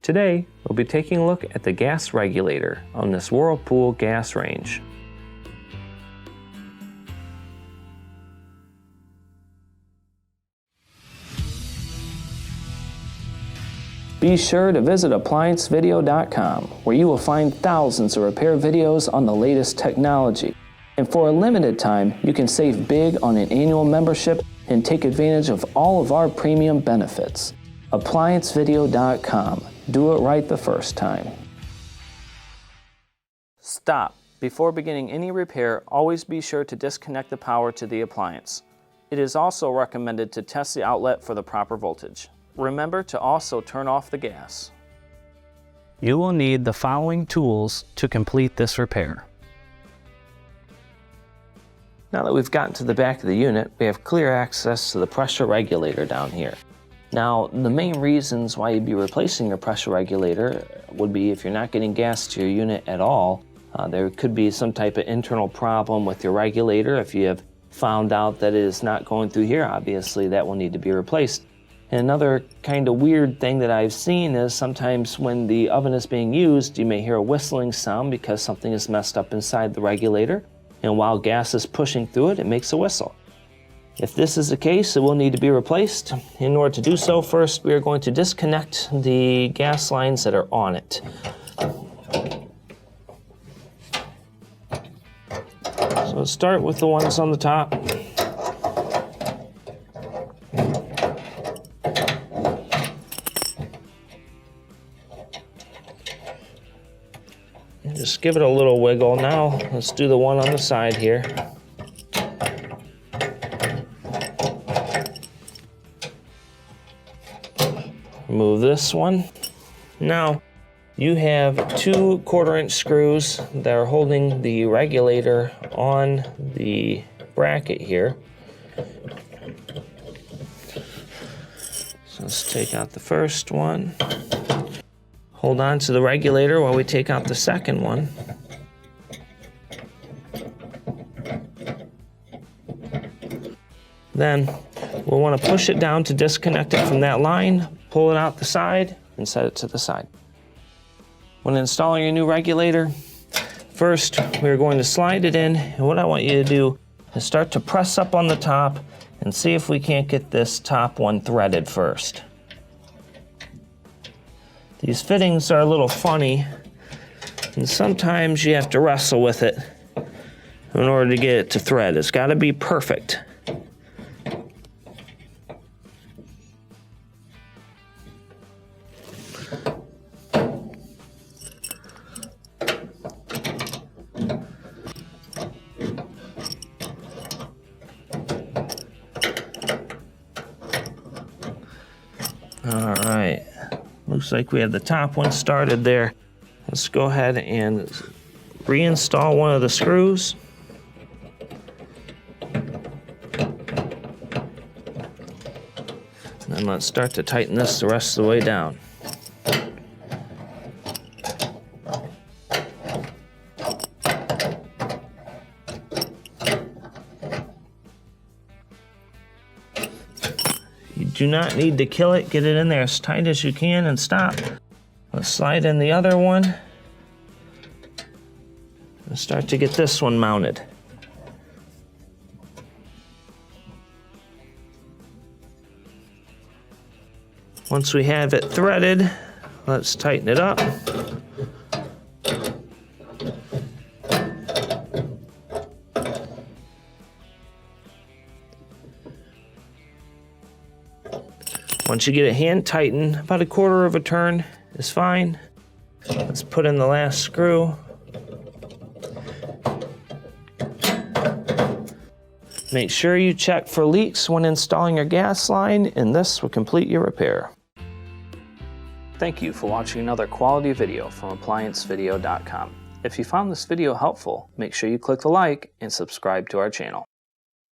Today, we'll be taking a look at the gas regulator on this Whirlpool gas range. Be sure to visit ApplianceVideo.com, where you will find thousands of repair videos on the latest technology. And for a limited time, you can save big on an annual membership and take advantage of all of our premium benefits. ApplianceVideo.com. Do it right the first time. Stop. Before beginning any repair, always be sure to disconnect the power to the appliance. It is also recommended to test the outlet for the proper voltage. Remember to also turn off the gas. You will need the following tools to complete this repair. Now that we've gotten to the back of the unit, we have clear access to the pressure regulator down here. Now, the main reasons why you'd be replacing your pressure regulator would be if you're not getting gas to your unit at all. There could be some type of internal problem with your regulator. If you have found out that it is not going through here, obviously that will need to be replaced. And another kind of weird thing that I've seen is sometimes when the oven is being used, you may hear a whistling sound because something is messed up inside the regulator. And while gas is pushing through it, it makes a whistle. If this is the case, it will need to be replaced. In order to do so, first we are going to disconnect the gas lines that are on it. So let's start with the ones on the top. Just give it a little wiggle. Now let's do the one on the side here. Remove this one. Now you have 2 1/4-inch screws that are holding the regulator on the bracket here. So let's take out the first one. Hold on to the regulator while we take out the second one. Then we'll want to push it down to disconnect it from that line, pull it out the side, and set it to the side. When installing your new regulator, first we're going to slide it in, and what I want you to do is start to press up on the top and see if we can't get this top one threaded first. These fittings are a little funny, and sometimes you have to wrestle with it in order to get it to thread. It's got to be perfect. All right. Looks like we have the top one started there. Let's go ahead and reinstall one of the screws. And then let's start to tighten this the rest of the way down. Do not need to kill it. Get it in there as tight as you can and stop. Let's slide in the other one and start to get this one mounted. Once we have it threaded, let's tighten it up. Once you get it hand tightened, about 1/4 of a turn is fine. Let's put in the last screw. Make sure you check for leaks when installing your gas line, and this will complete your repair. Thank you for watching another quality video from ApplianceVideo.com. If you found this video helpful, make sure you click the like and subscribe to our channel.